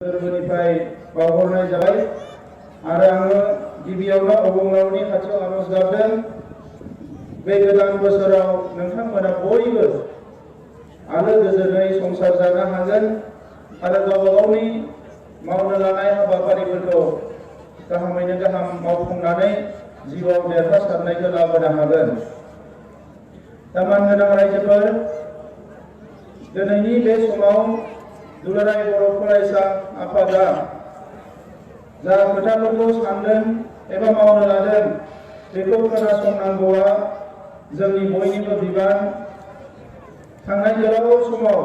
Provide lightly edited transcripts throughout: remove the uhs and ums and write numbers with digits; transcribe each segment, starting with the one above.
गोरबोनिफ्राय बावहरनाय जाबाय आरो आङो गिबियावनो अबंलावनि खाथियाव आरज गाबदों बे गोदान बोसोराव नोंथांमोना बयबो आलो गोजोनै संसार जानो हागोन आरो गावबा गावनि मावनो लानाय हाबाफारिफोरखौ गाहामैनो गाहाम मावफुंनानै जिउआव देरहासारनायखौ लाबोनो हागोन। दा मानगोनां रायजोफोर, दिनैनि बे समाव दुलाराय बर' फरायसा आफादा जा खोथाफोरखौ सानदों एबा मावनो लादों बेखौ खोनासंनांगौआ जोंनि बयनिबो बिबान। थांनाय गोलाव समाव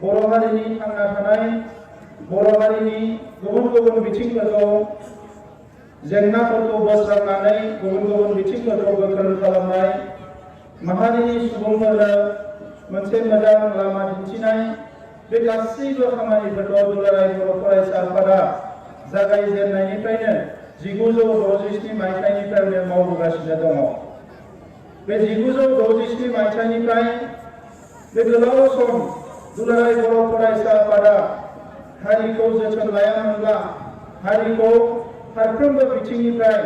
बर' हारिनि थांना थानाय, बर' हारिनि गुबुन गुबुन बिथिंफोरखौ जेंनाफोरखौ बोस्रांनानै गुबुन गुबुन बिथिंफोरखौ गोख्रों खालामनाय, माहारिनि सुबुंफोरनो मोनसे मोजां लामा दिन्थिनाय, बे गासैबो खामानिफोरखौ दुलाराय बर' फरायसा आफादा जागायजेननायनिफ्रायनो 1967 मायथाइनिफ्रायनो मावबोगासिनो दङ। बे 1967 मायथाइनिफ्राय बे गोलाव सम दुलाराय बर' फरायसा आफादा हारिखौ जोथोन लायामोनब्ला, हारिखौ फारफ्रोमबो बिथिंनिफ्राय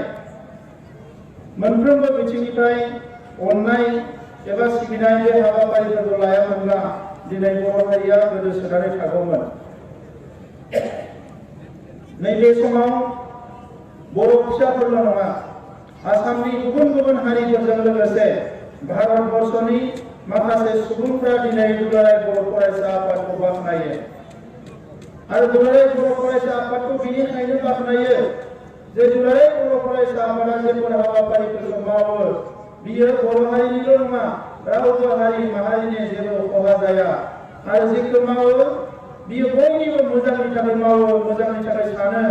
मोनफ्रोमबो बिथिंनिफ्राय अननाय एबा सिबिनाय बे हाबाफारिफोरखौ लायामोनब्ला दिनै बर' हारिया गोदोसोनानै थागौमोन। नैबे समाव बर' फिसाफोरल' नङा, आसामनि गुबुन गुबुन हारिफोरजों लोगोसे भारतबर्षनि माखासे सुबुंफ्रा दिनै दुलाराय बर' फरायसा आफादखौ बाख्नायो आरो दुलाराय बर' फरायसा आफादखौ बेनिखायनो बाख्नायो जे दुलाराय बर' फरायसा आफादा जेफोर हाबाफारिफोरखौ मावो बियो बर' हारिनिल' नङा, रावबो हारि माहारिनि जेबो खहा जाया आरो जेखौ मावो बियो बयनिबो मोजांनि थाखाय मावो, मोजांनि थाखाय सानो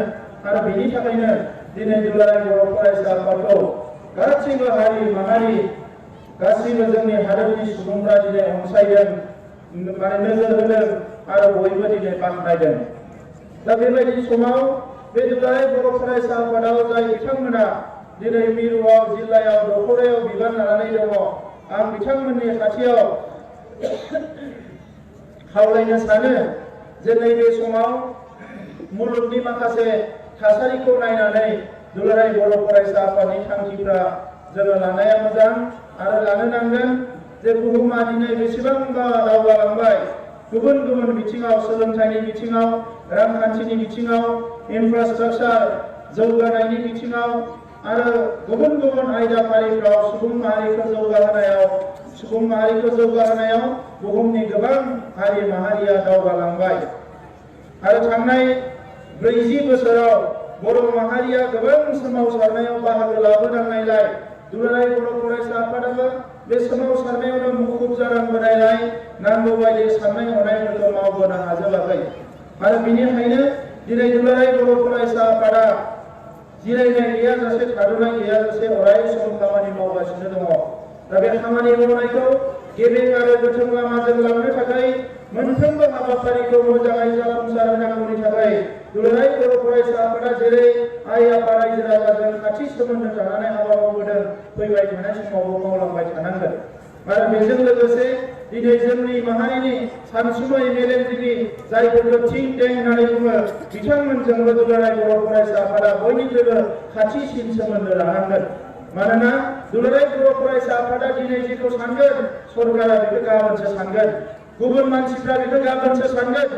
आरो बेनि थाखायनो दिनै दुलाराय बर' फरायसा आफादखौ गासैबो हारि माहारि, गासैबो जोंनि हादोरनि सुबुंफ्रा दिनै अनसायदों, माने नोजोर होदों आरो बयबो दिनै बाख्नायदों। दा बेबायदि समाव बे दुलाराय बर' फरायसा आफादाव जाय बिथांमोना दिनै मिरुआव, जिल्लायाव, दख'रायाव बिबान लानानै दङ, आं बिथांमोननि खाथियाव खावलायनो सानो जे नैबे समाव मुलुगनि माखासे थासारिखौ नायनानै दुलाराय बर' फरायसा आफादनि थांखिफ्रा जोङो लानाया मोजां आरो लानो नांगोन। जे बुहुमा दिनै बेसेबांबा दावगालांबाय, गुबुन गुबुन बिथिङाव, सोलोंथाइनि बिथिङाव, रांखान्थिनि बिथिङाव, इनफ्रास्ट्राक्चार जौगानायनि बिथिङाव आरो गुबुन गुबुन आयदाफारिफ्राव सुबुं माहारिखौ जौगाहोनायाव बुहुमनि गोबां हारि माहारिया दावगालांबाय आरो थांनाय 40 बोसोराव बर' माहारिया गोबां सोमावसारनायाव बाहागो लाबोनांनायलाय दुलाराय बर' फरायसा आफादाबो बे सोमावसारनायावनो मुखुब जानांबोनायलाय नांगौ बायदि साननाय हनायफोरखौ मावबोनो हाजोबाखै आरो बेनिखायनो दिनै दुलाराय बर' फरायसा आफादा जिरायनाय गैयाजासे, थाद'नाय गैयाजासे अराय सम खामानि मावगासिनो दङ। दा बे खामानि मावनायखौ गेबें आरो गोथों लामाजों लांनो थाखाय मोनफ्रोमबो हाबाफारिखौ मोजाङै जाफुंसार होनांगौनि थाखाय दुलाराय बर' फरायसा आफादा जेरै आइ आफा रायजो राजाजों खाथि सोमोन्दो थानानै हाबा मावबोदों, फैबाय थानाय समावबो मावलांबाय थानांगोन। आरो बेजों लोगोसे दिनै जोंनि माहारिनि सानसुमै मेलेमजिबि जायफोरखौ थिंक टेंक होननानै बुङो, बिथांमोनजोंबो दुलाराय बर' फरायसा आफादा बयनिख्रुइबो खाथिसिन सोमोन्दो लानांगोन। मानोना दुलाराय बर' फरायसा आफादा दिनै जेखौ सानगोन, सरकारा बेखौ गाबोनसो सानगोन, गुबुन मानसिफ्रा बेखौ गाबोनसो सानगोन।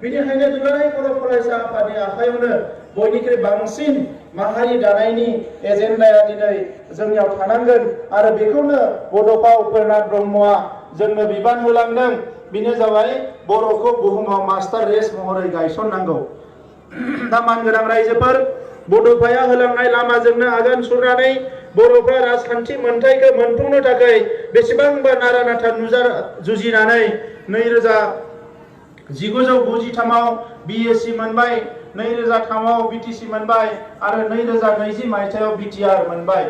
बेनिखायनो दुलाराय बर' फरायसा आफादनि आखायावनो बयनिख्रुइ बांसिन माहारि दानायनि एजेन्डाया दिनै जोंनियाव थानांगोन आरो बेखौनो बड'फा उपेन्द्रनाथ ब्रह्मआ जोंनो बिबान होलांदों। बेनो जाबाय बर'खौ बुहुमाव मास्टार रेस महरै गायसननांगौ। दा मानगोनां रायजोफोर, बड'फाया होलांनाय लामाजोंनो आगान सुरनानै बर'फ्रा राजखान्थि मोनथायखौ मोनफुंनो थाखाय बेसेबांबा नारा नाथा जुजिनानै 1993आव BSc मोनबाय, 2003आव BTC मोनबाय आरो 2020 मायथाइयाव BTR मोनबाय।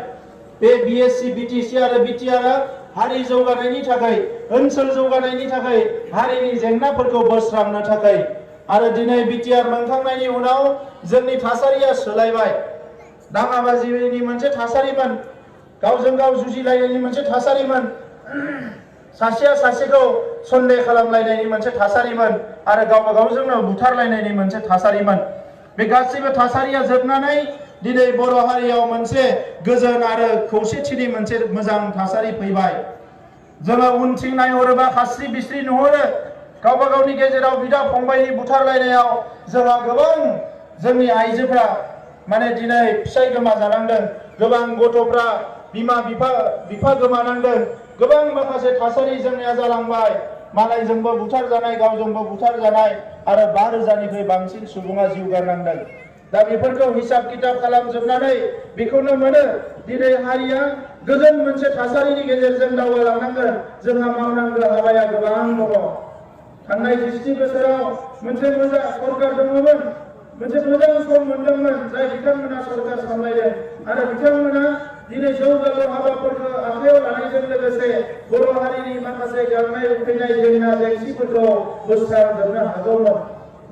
बे BSc, BTC आरो BTRआ हारि जौगानायनि थाखाय, ओनसोल जौगानायनि थाखाय, हारिनि जेंनाफोरखौ बोस्रांनो थाखाय आरो दिनै BTR मोनखांनायनि उनाव जोंनि थासारिया सोलायबाय। दाङाबाजिनि मोनसे थासारिमोन, गावजों गाव जुजिलायनायनि मोनसे थासारिमोन, सासेया सासेखौ सन्देह खालामलायनायनि मोनसे थासारिमोन आरो गावबा गावजोंनो बुथारलायनायनि मोनसे थासारिमोन। बे गासैबो थासारिया जोबनानै दिनै बर' हारियाव मोनसे गोजोन आरो खौसेथिनि मोनसे मोजां थासारि फैबाय। जोङो उनथिं नायहरोबा खास्रि बिस्रि नुहुरो। गावबा गावनि गेजेराव बिदा फंबायनि बुथारलायनायाव जोंहा गोबां जोंनि आइजोफ्रा माने दिनै फिसाय गोमाजानांदों, गोबां गथ'फ्रा बिमा बिफा गोमानांदों, गोबां माखासे थासारि जोंनिया जालांबाय। मालायजोंबो बुथारजानाय, गावजोंबो बुथारजानाय आरो 5,000निख्रुइ बांसिन सुबुङा जिउ गारनांदों। दा बेफोरखौ हिसाब किताब खालामजोबनानै बेखौनो मोनो दिनै हारिया गोजोन मोनसे थासारिनि गेजेरजों दावगालांनांगोन। जोंहा मावनांगौ हाबाया गोबां दङ। थांनाय 20 बोसोराव मोनसे मोजां सरकार दङमोन, मोनसे मोजां सम मोनदोंमोन जाय बिथांमोना सरकार सामलायदों आरो बिथांमोना दिनै जौगालु हाबाफोरखौ आखायाव लानायजों लोगोसे बर' हारिनि माखासे गांनाय उखैनाय जेंना जेंसिफोरखौ बोस्रांजोबनो हागौमोन।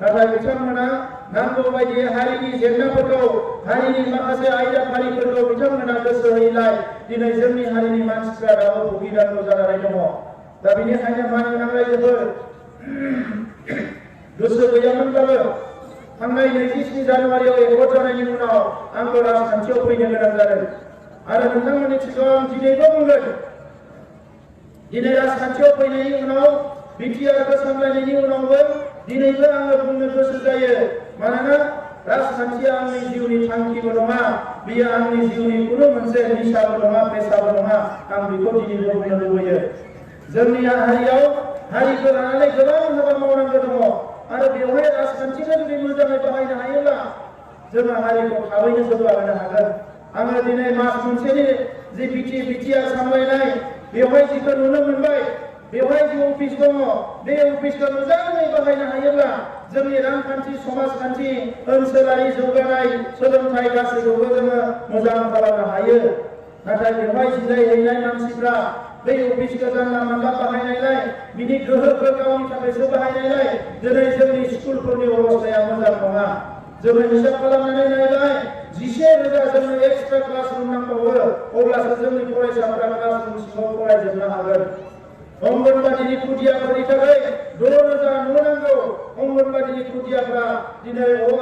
नाथाय बिथांमोना नांगौ बायदि हारिनि जेंनाफोरखौ, हारिनि माखासे आयदाफारिफोरखौ बिथांमोना गोसो होयैलाय दिनै जोंनि हारिनि मानसिफ्रा दाबो भुगिनांगौ जानानै दङ। दा बेनिखायनो मानिनांनाय जोबोर गोसो गैयामोनब्लाबो थांनाय 27 जानुवारियाव एकर्ड जानायनि उनाव आंबो राजखान्थियाव फैनो गोनां जादों आरो नोंथांमोननि सिगाङाव दिनैबो बुंगोन, दिनै राजखान्थियाव फैनायनि उनाव BTR सामलायनायनि उनावबो दिनैबो आङो बुंनो गोसो जायो। मानोना राजखान्थिया आंनि जिउनि थांखिबो नङा, बेयो आंनि जिउनि खुनु मोनसे निसाबो नङा, पेसाबो नङा। आं बेखौ दिनैबो बुंनो लुबैयो। जोंनि हारियाव हारिखौ लानानै गोबां हाबा मावनांगौ दङ आरो बेवहाय राजखान्थिखौ जुदि मोजाङै बाहायनो हायोब्ला जोङो हारिखौ थाबैनो जौगाहोनो हागोन। आङो दिनै मास मोनसेनि जे BTR सामलायनाय बेवहाय जिखौ नुनो मोनबाय, बेवहाय जि अफिस दङ, बे अफिसखौ मोजाङै बाहायनो हायोब्ला जोंनि रांखान्थि, समाजखान्थि, ओनसोलारि जौगानाय, सोलोंथाइ गासैखौबो जोङो मोजां खालामनो हायो। नाथाय बेवहाय जिरायहैनाय मानसिफ्रा बे अफिसखौ जानला मानला बाहायनायलाय, बिनि गोहोखौ गावनि थाखायसो बाहायनायलाय दिनै जोंनि स्कुलफोरनि अबस्थाया मोजां नङा। जोङो हिसाब खालामनानै नायबाय 11,000 जोंनो एक्सट्रा क्लासरुम नांबावो, अब्लासो जोंनि फरायसाफोरा क्लासरुम सिङाव फरायजोबनो हागोन। अंगनबादिनि खुदियाफोरनि थाखाय 6,000 न' नांगौ। अंगनबादिनि खुदियाफ्रा दिनै अ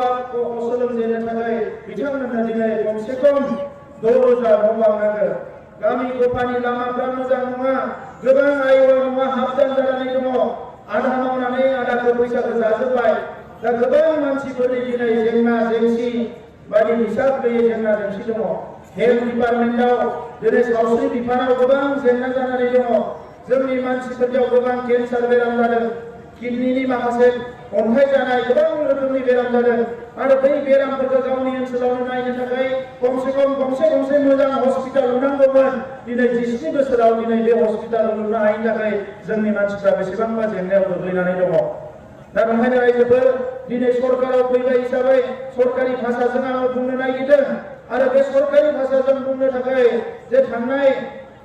सोलोंजेननो थाखाय बिथांमोननो दिनै खमसे खम 6,000 न' नांगौ। गामि गफानि लामाफ्रा मोजां नङा, गोबां आयवा नङा हाबदान जानानै दङ। आधा मावनानै आधाखौ फैसाखौ जाजोब्बाय। दा गोबां मानसिफोरनि दिनै जेंना जेंसि बायदि हिसाब गैयै जेंना जेंसि दङ। हेल्थ डिपार्टमेन्टआव दिनै सावस्रि बिफानाव गोबां जेंना जानानै दङ। जोंनि मानसिफोरनियाव गोबां केन्सार बेराम जादों, किडनिनि माखासे अन्थाइ जानाय, गोबां रोखोमनि बेराम जादों आरो बै बेरामफोरखौ गावनि ओनसोलावनो नायनो थाखाय खमसे खम गंसे मोजां हस्पिटाल लुनांगौमोन। दिनै 20 बोसोराव दिनै बे हस्पिटाल लुनो हायैनि थाखाय जोंनि मानसिफ्रा बेसेबांबा जेंनायाव गोग्लैनानै दङ। दा बेनिखायनो रायजोफोर दिनै सरकाराव फैबाय हिसाबै सरकारि भाषाजों आङो बुंनो नागिरदों आरो बे सरकारि भाषाजों बुंनो थाखाय जे थांनाय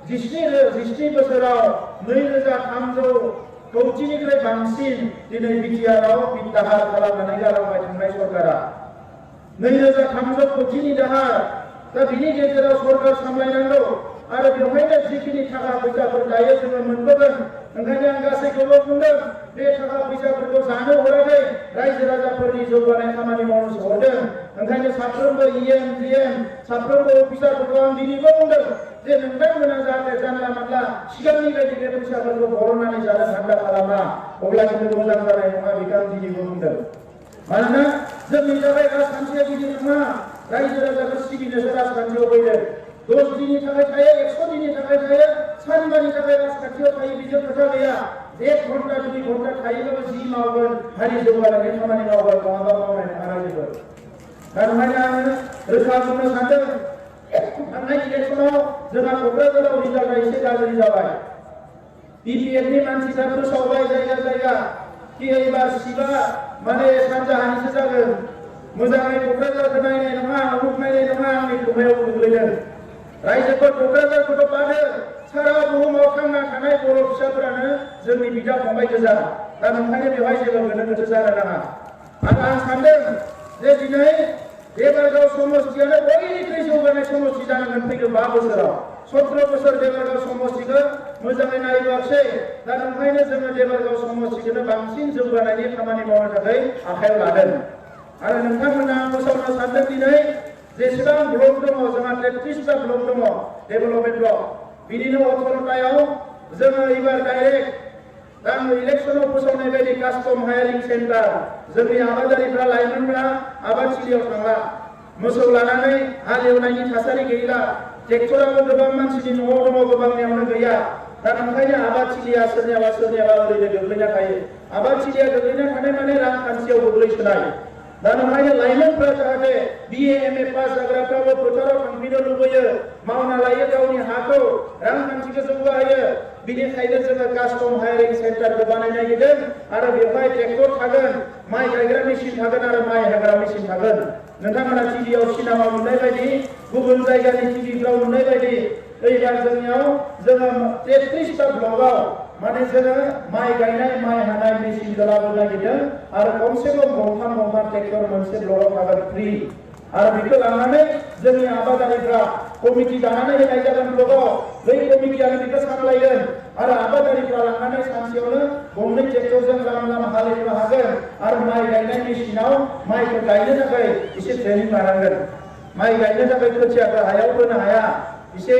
20 बोसोराव 2,300 कौटिनिफ्राय बांसिन दिनै BTRआव दाहार खालामनानै गालांबाय थांनाय सरकारा। 2,300 कौटिनि दाहार। दा बिनि गेजेराव सरकार सामलायनांगौ आरो बेवहायनो जिखिनि थाखा फैसाफोर दायो जोङो मोनबोगोन। ओंखायनो आं गासैखौबो बुंदों, बे थाखा फैसाफोरखौ जानो हराखै, रायजो राजाफोरनि जौगानाय खामानि मावनो हरदों। ओंखायनो साफ्रोमबो EM, GM, साफ्रोमबो अफिसारफोरखौ आं दिनैबो बुंदों जे नोंथांमोना जाहाथे जानला मानला सिगांनि बायदि बे फैसाफोरखौ बरननानै जानो धान्दा खालामा, अब्ला जोङो मोजां जानाय नङा। बेखौ आं दिनैबो बुंदों। मानोना जोंनि थाखाय राजखान्थिया गिदिर नङा, रायजो राजाखौ सिबिनोसो राजखान्थियाव फैदों। 10 दिननि थाखाय थायो, 100 दिननि थाखाय थायो, सानबानि थाखाय राजखान्थियाव थायो, बेजों खोथा गैया। 1 घन्टा 2 घन्टा थायोब्लाबो जि मावगोन, हारि जौगानायनि खामानि मावगोन, नङाबा मावनाय नङा रायजोफोर। दा ओंखायनो आङो रोखा बुंनो सानदों, थांनाय इलेक्सनाव जोंहा क'क्राझाराव रिजाल्टआ एसे गाज्रि जाबाय। BPFनि मानसिफ्रा फोसावबाय जायगा जायगा कि एबार सिटआ माने सानजाहानिसो जागोन, मोजाङै क'क्राझारखौ नायनाय नङा, अमुक नायनाय नङा, आंनि खोमायाव गोग्लैदों। रायजोफोर क'क्राझारखौथ' बादो, सारा बुहुमाव थांना थानाय बर' फिसाफोरानो जोंनि बिदा फंबाय गोजा। दा नोंखायनो बेवहाय जेबो गोनो गोथो जानो नाङा। आरो आं सानदों जे दिनै देबरगाव समष्टियानो बयनिख्रुइ जौगानाय समष्टि जानांगोन फैगौ 5 बोसोराव। 17 बोसोर देबरगाव समष्टिखौ मोजाङै नायबोआखै दा ओंखायनो जोङो देबरगाव समष्टिखौनो बांसिन जौगानायनि खामानि मावनो थाखाय आखायाव लादों आरो नोंथांमोना फोसावनो सानदों दिनै जेसेबां ब्लक दङ जोंहा 33टा ब्लक दङ डेभेलपमेन्ट ब्लक बिनिनो 18टायाव जोङो एबार डाइरेक्ट दा इलेक्सनाव फोसावनाय बायदि कास्टम हायारिं सेन्टार जोंनि आबादारिफ्रा लाइमोनफ्रा आबादथिलियाव थांला मोसौ लानानै हालेवनायनि थासारि गैला ट्रेक्टराबो गोबां मानसिनि न'आव दङ गोबांनियावनो गैया दा ओंखायनो आबादथिलिया सोरनियाबा ओरैनो गोग्लैना थायो आबादथिलिया गोग्लैना थानाय माने रांखान्थियाव गोग्लैसोनाय दा ओंखायनो लाइमोनफ्रा जाहाथे BA MA पास जाग्राफ्राबो फोथाराव थांफिननो लुबैयो मावना लायो गावनि हाखौ रांखान्थिखौ जौगाहोयो बिनिखायनो जोङो कास्टम हायारिं सेन्टारखौ बानायनो नागिरदों आरो बेवहाय ट्रेक्टर थागोन माइ गायग्रा मेसिन थागोन आरो माइ हाग्रा मेसिन थागोन नोंथांमोना टिभियाव सिनेमा नुनाय बायदि गुबुन जायगानि टिभिफ्राव नुनाय बायदि एबार जोंनियाव जोङो 33टा ब्लकआव माने जोङो माइ गायनाय माइ हानाय मेसिनखौ लाबोनो नागिरदों आरो खमसे खम गंथाम ट्रेक्टर मोनसे ब्लकआव थागोन फ्रि आरो बेखौ लानानै जोंनि आबादारिफ्रा कमिटि दानानै होनाय जागोन ब्लकआव बै कमिटियानो बेखौ सामलायगोन आरो आबादारिफ्रा लानानै सानसेयावनो गंनै ट्रेक्टरजों लाम हालेवनो हागोन आरो माइ गायनाय मेसिनाव माइखौ गायनो थाखाय एसे ट्रेनिं लानांगोन माइ गायनो थाखाय खोथियाखौ हायाव फोनो हाया एसे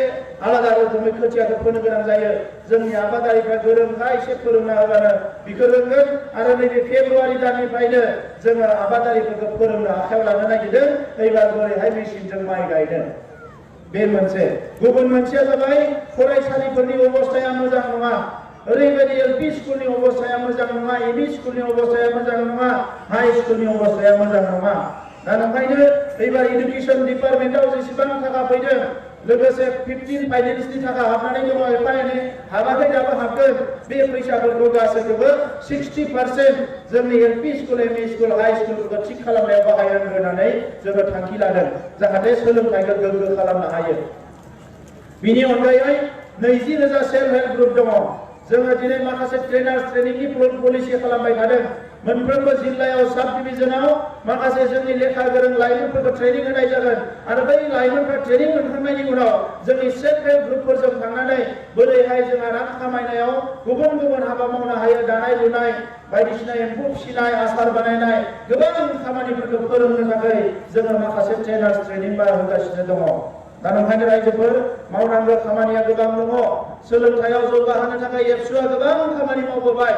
आलादा रोखोमै खोथियाखौ फोनो गोनां जायो जोंनि आबादारिफ्रा गोरोंखा एसे फोरोंना होबानो बेखौ रोंगोन आरो नैबे फेब्रुवारि दाननिफ्रायनो जोङो आबादारिफोरखौ फोरोंनो आखायाव लानो नागिरदों एबार बोरैहाय मेसिनजों माइ गायनो बे मोनसे गुबुन मोनसेया जाबाय फरायसालिफोरनि अबस्थाया मोजां नङा ओरैबायदि LP स्कुलनि अबस्थाया मोजां नङा ME स्कुलनि अबस्थाया मोजां नङा हाई स्कुलनि अबस्थाया मोजां नङा दा ओंखायनो एबार इडुकेसन डिपार्टमेन्टआव जेसेबां थाखा फैदों लोगोसे 15 फाइनेन्सनि थाखा हाबनानै दङ एफा एनै हाबाखै दाबो हाबगोन बे फैसाफोरखौ गासैखौबो 60% जोंनि LP school ME school high स्कुलफोरखौ थिग खालामनायाव बाहायनांगौ होननानै जोङो थांखि लादों जाहाथे सोलोंथाइखौ गोग्गो खालामनो हायो बिनि अनगायै 20,000 सेल्फ हेल्प ग्रुप दङ जोङो दिनै माखासे ट्रेनिंनि पलिसि खालामबाय थादों मोनफ्रोमबो जिल्लायाव साब डिभिजनाव माखासे जोंनि लेखा गोरों लाइमोनफोरखौ ट्रेनिं होनाय जागोन आरो बै लाइमोनफ्रा ट्रेनिं मोनखांनायनि उनाव जोंनि सेल्फ हेल्प ग्रुपफोरजों थांनानै बोरैहाय जोंहा रां खामायनायाव गुबुन गुबुन हाबा मावनो हायो दानाय लुनाय बायदिसिना एम्फौ फिसिनाय आसार बानायनाय गोबां खामानिफोरखौ फोरोंनो थाखाय जोङो माखासे ट्रेनिं होगासिनो दङ दा ओंखायनो रायजोफोर मावनांगौ खामानिया गोबां दङ सोलोंथायाव जौगाहोनो थाखाय एबसुआ गोबां खामानि मावबोबाय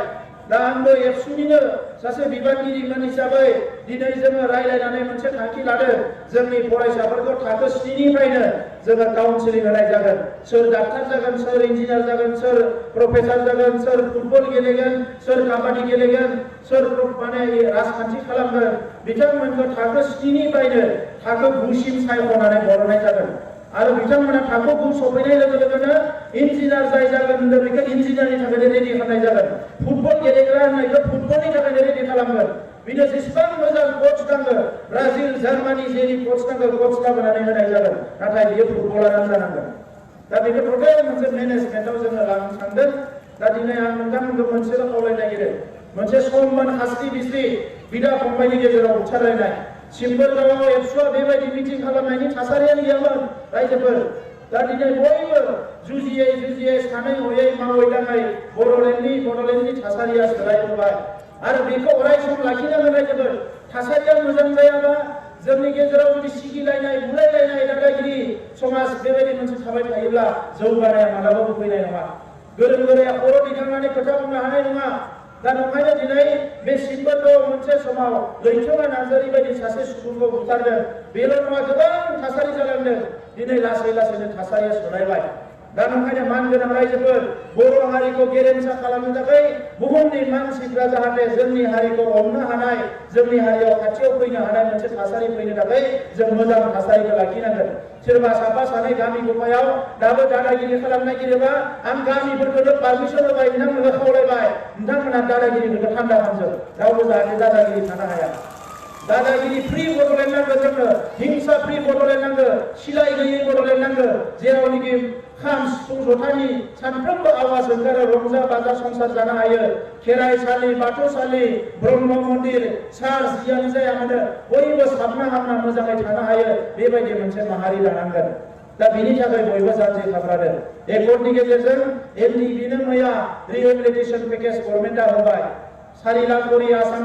दा आंबो एबसुनिनो सासे बिबानगिरिमोन हिसाबै दिनै जोङो रायलायनानै मोनसे थांखि लादों जोंनि फरायसाफोरखौ थाखो 7निफ्रायनो जोङो काउन्सिलिं होनाय जागोन सोर डाक्टार जागोन सोर इन्जिनियार जागोन सोर प्रफेसर जागोन सोर फुटबल गेलेगोन सोर काबाडि गेलेगोन सोर माने राजखान्थि खालामगोन बिथांमोनखौ थाखो 7निफ्रायनो थाखो 9सिम सायख'नानै बरनाय जागोन आरो बिथांमोना थाखो 9 सफैनाय लोगो लोगोनो इन्जिनियार जाय जागोन होनदों बेखौ इन्जिनियारनि थाखाय रेडि खालामनाय जागोन फुटबल गेलेग्रा होननायखौ फुटबलनि थाखाय रेडि खालामगोन बिनो जेसेबां मोजां कोच नांगौ ब्राजिल जार्मानि जेनि कोच नांगौ कोच लाबोनानै होनाय जागोन नाथाय बियो फुटबलारानो जानांगोन दा बेखौ टटेल मोनसे मेनेजमेन्टआव जोङो लांनो सानदों दा दिनै आं नोंथांमोनखौ मोनसेल' खावलायनो नागिरो मोनसे समान हास्रि बिस्रि बिदा फंबायनि गेजेराव बुथारलायनाय सिम्बोरगावआव एबसुआ बेबायदि मिटिं खालामनायनि थासारियानो गैयामोन रायजोफोर दा दिनै बयबो जुजियै सानै हयै मावै दाङै बड'लेण्डनि थासारिया सोलायबोबाय आरो बेखौ अराय सम लाखिनांगोन रायजोफोर थासारिया मोजां जायाबा जोंनि गेजेराव जुदि सिगिलायनाय बुलायलायनाय दादागिरि समाज बेबायदि मोनसे थाबाय थायोब्ला जौगानाया मालाबाबो फैनाय नङा गोरों गोराया खर' दिखांनानै खोथा बुंनो हानाय नङा दा ओंखायनो दिनै बे सिम्बोरगाव मोनसे समाव लैथोमा नार्जारि बायदि सासे सुबुंखौ बुथारदों बेल' नङा गोबां थासारि जालांदों दिनै लासैनो थासारिया सोलायबाय दा ओंखायनो मानगोनां रायजोफोर बर' हारिखौ गेरेमसा खालामनो थाखाय बुहुमनि मानसिफ्रा जाहाथे जोंनि हारिखौ अननो हानाय जोंनि हारियाव खाथियाव फैनो हानाय मोनसे थासारि फैनो थाखाय जों मोजां थासारिखौ लाखिनांगोन सोरबा साफा सानै गामि गफायाव दाबो दादागिरि खालामनो नागिरोबा आं गामिफोरखौनो पारमिसन होबाय नोंथांमोनखौ खावलायबाय नोंथांमोना दादागिरिफोरखौ थान्दा खालामजोब रावबो जाहाथे दादागिरि थानो हाया दादागिरि फ्रि बड'लेण्ड नांगौ जोंनो हिंसा फ्रि बड'लेण्ड नांगौ सिलाय गैयै बड'लेण्ड नांगौ जेरावनोखि खाम सिफुं जथानि सानफ्रोमबो आवाज ओंखारो रंजा बाजा संसार जानो हायो खेराइसालि बाथौसालि ब्रह्म मन्दिर चार्च जियानो जाया मानो बयबो साबना हामना मोजाङै थानो हायो बेबायदि मोनसे माहारि दानांगोन दा बिनि थाखाय बयबो जानजि खाफ्रादों। एकर्डनि गेजेरजों एनडिबिनो मैया रिहेबिलिटेसन पेकेज गभर्नमेन्टआ होबाय। 4 लाख करि आसाम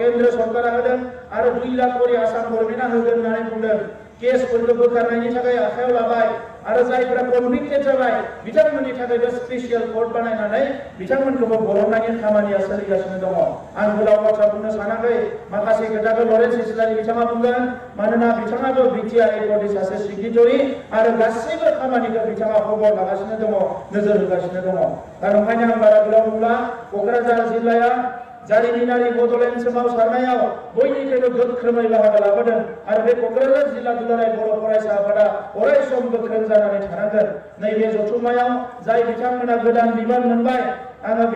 केन्द्र सरकारा होदों आरो 2 लाख करि आसाम गभर्नमेन्टआ होगोन होननानै बुंदों। केसफोरखौ बोखारनायनि थाखाय आखायाव लाबाय आरो जायफोरा कनभिक्टेड जाबाय बिथांमोननि थाखायबो स्पेसियेल कर्ट बानायनानै बिथांमोनखौबो बरननायनि खामानिया सोलिगासिनो दङ। आं गोलाव बाथ्रा बुंनो सानाखै, माखासे खोथाखौ लरेन्स इस्लारि बिथाङा बुंगोन, मानोना बिथाङाबो BTR एकर्डनि सासे सिगनेटरि आरो गासैबो खामानिखौ बिथाङा खबर लागासिनो दङ, नोजोर होगासिनो दङ। दा ओंखायनो आं बारा गोलाव बुंला, क'क्राझार जिल्लाया जारिमिनारि बड'लेण्ड सोमावसारनायाव बयनिख्रुइबो गोख्रोङै बाहागो लाबोदों आरो बे क'क्राझार जिल्ला दुलाराय बर' फरायसा आफादा अराय सम गोख्रों जानानै थानांगोन। नैबे जथुम्मायाव जाय बिथांमोना गोदान बिबान मोनबाय, आङो